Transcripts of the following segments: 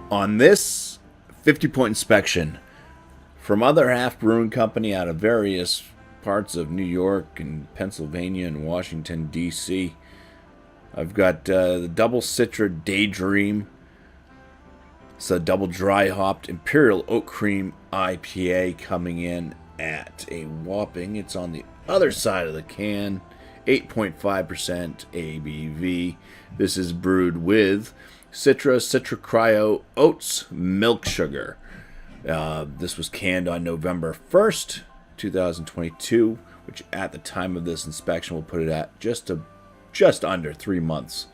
On this 50-point inspection from Other Half Brewing Company out of various parts of New York and Pennsylvania and Washington, D.C., I've got the double CITRA Daydream. It's a double dry hopped Imperial Oat Cream IPA coming in at a whopping, it's on the other side of the can, 8.5% ABV. This is brewed with CITRA Cryo Oats Milk Sugar. This was canned on November 1st, 2022, which at the time of this inspection will put it at just under 3 months.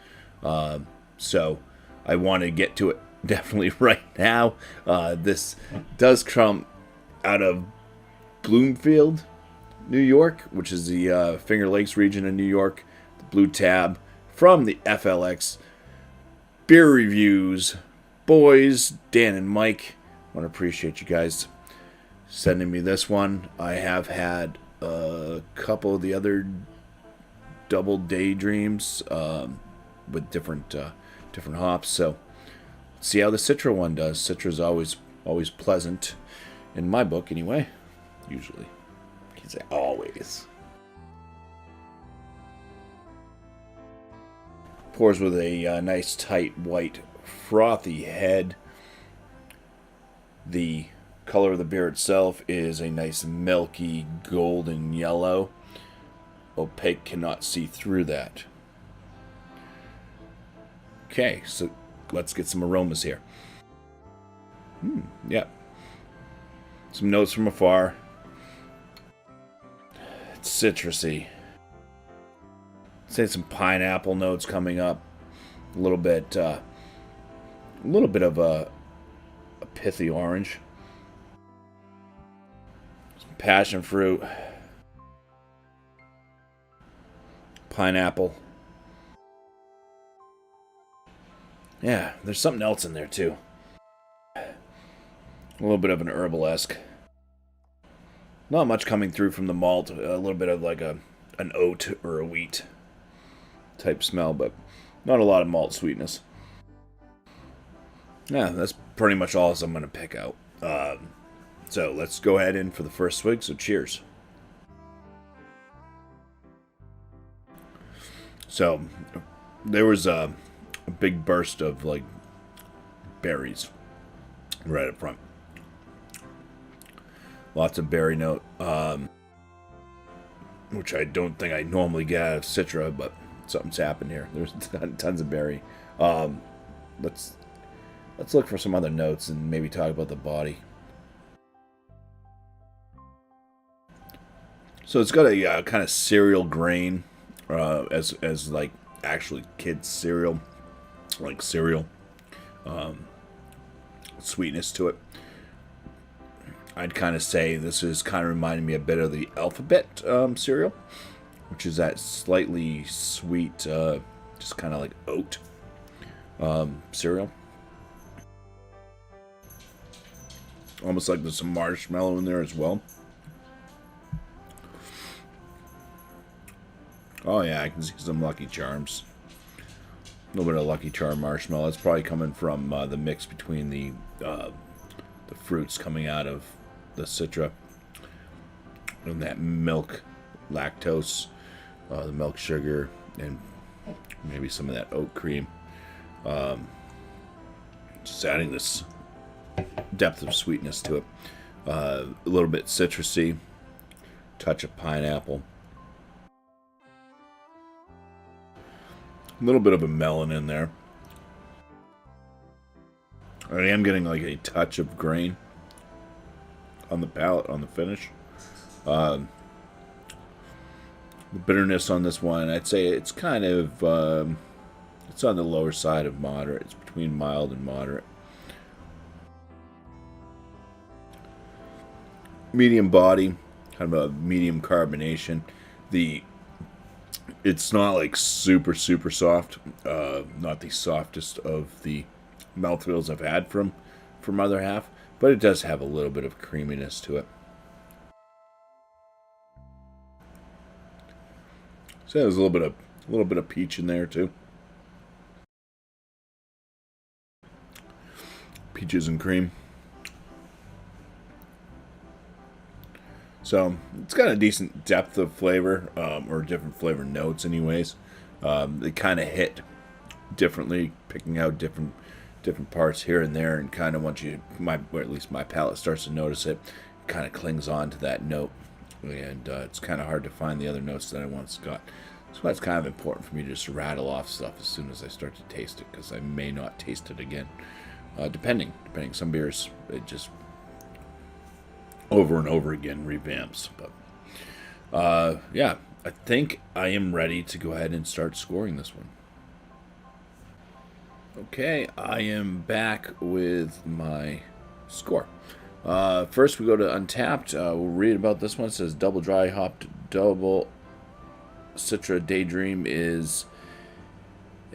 So I want to get to it definitely right now. This does come out of Bloomfield, New York, which is the Finger Lakes region of New York. The blue tab from the FLX Beer Reviews. Boys, Dan and Mike, I want to appreciate you guys sending me this one. I have had a couple of the other double daydreams with different hops, so let's see how the CITRA one does. CITRA is always pleasant in my book, anyway. Usually, I can say always. Pours with a nice tight white frothy head. The color of the beer itself is a nice milky golden yellow. Opaque, cannot see through that. Okay, so let's get some aromas here. Yeah. Some notes from afar. It's citrusy. Say some pineapple notes coming up. A little bit of a pithy orange. Some passion fruit. Pineapple. Yeah, there's something else in there too. A little bit of an herbal-esque. Not much coming through from the malt. A little bit of like an oat or a wheat type smell, but not a lot of malt sweetness. Yeah, that's pretty much all I'm going to pick out. So let's go ahead in for the first swig, so cheers. So there was a big burst of like berries right up front. Lots of berry note, which I don't think I normally get out of CITRA, but something's happened here. There's tons of berry. Let's look for some other notes and maybe talk about the body. So it's got a kind of cereal grain, as like actually kids cereal, like cereal, sweetness to it. I'd kind of say this is kind of reminding me a bit of the alphabet cereal, which is that slightly sweet, just kind of like oat cereal. Almost like there's some marshmallow in there as well. Oh yeah, I can see some Lucky Charms. A little bit of Lucky Charm marshmallow. It's probably coming from the mix between the fruits coming out of the CITRA and that milk, lactose, the milk sugar, and maybe some of that oat cream. Just adding this depth of sweetness to it. A little bit citrusy, touch of pineapple. A little bit of a melon in there. I am getting like a touch of grain on the palate, on the finish. The bitterness on this one, I'd say it's kind of, it's on the lower side of moderate. It's between mild and moderate. Medium body, kind of a medium carbonation. It's not like super soft. Not the softest of the mouthfeels I've had from Other Half, but it does have a little bit of creaminess to it. So there's a little bit of peach in there too. peaches and cream. So it's got a decent depth of flavor, or different flavor notes anyways. They kind of hit differently, picking out different parts here and there, and kind of once or at least my palate starts to notice it, kind of clings on to that note, and it's kind of hard to find the other notes that I once got. That's why it's kind of important for me to just rattle off stuff as soon as I start to taste it, because I may not taste it again. Depending. Some beers, it just over and over again revamps. But yeah, I think I am ready to go ahead and start scoring this one. Okay, I am back with my score. First we go to Untapped. We'll read about this one. It says double dry hopped double CITRA Daydream is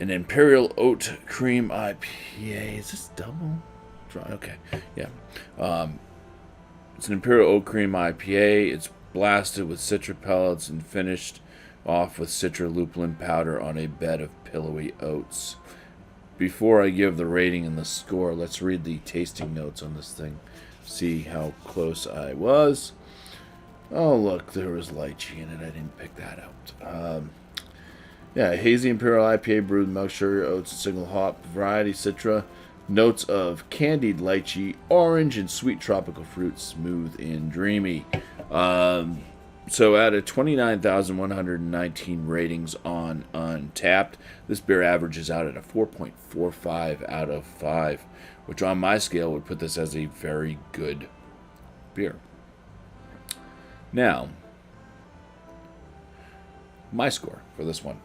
an imperial oat cream IPA. Is this double dry? Okay, yeah. It's an imperial oat cream IPA. It's blasted with citra pellets and finished off with citra lupulin powder on a bed of pillowy oats. Before I give the rating and the score, let's read the tasting notes on this thing. See how close I was. Oh, look, there was lychee in it. I didn't pick that out. Yeah, hazy imperial IPA brewed milk, sugar, oats, single hop variety, citra. Notes of candied lychee, orange, and sweet tropical fruit, smooth and dreamy. So out of 29,119 ratings on Untapped, this beer averages out at a 4.45 out of 5, which on my scale would put this as a very good beer. Now, my score for this one.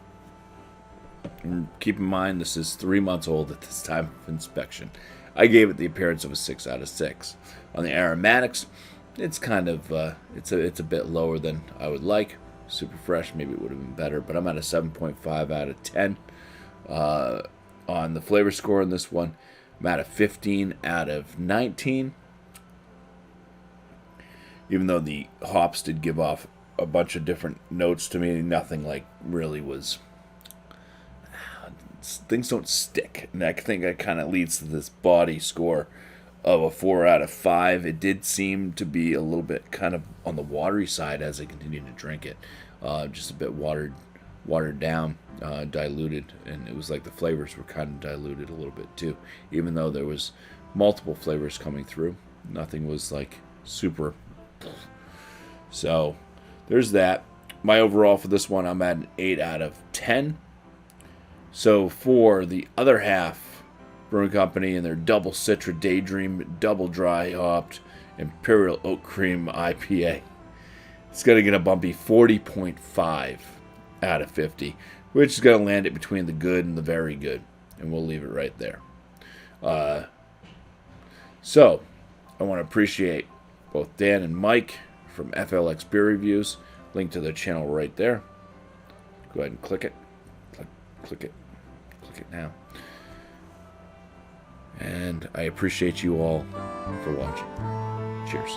And keep in mind, this is 3 months old at this time of inspection. I gave it the appearance of a 6 out of 6. On the aromatics, it's kind of it's a bit lower than I would like. Super fresh, maybe it would have been better, but I'm at a 7.5 out of 10. On the flavor score on this one, I'm at a 15 out of 19. Even though the hops did give off a bunch of different notes to me, nothing like really was. Things don't stick, and I think that kind of leads to this body score of a 4 out of 5. It did seem to be a little bit kind of on the watery side as I continued to drink it, just a bit watered down, diluted, and it was like the flavors were kind of diluted a little bit too. Even though there was multiple flavors coming through, nothing was like super. So there's that. My overall for this one, I'm at an 8 out of 10. So for the other half, Brewing Company and their double CITRA Daydream, double dry hopped imperial oat cream IPA, it's going to get a BuMpy 40.5 out of 50, which is going to land it between the good and the very good, and we'll leave it right there. So I want to appreciate both Dan and Mike from FLX Beer Reviews. Link to their channel right there. Go ahead and click it. Click it now. And I appreciate you all for watching. Cheers.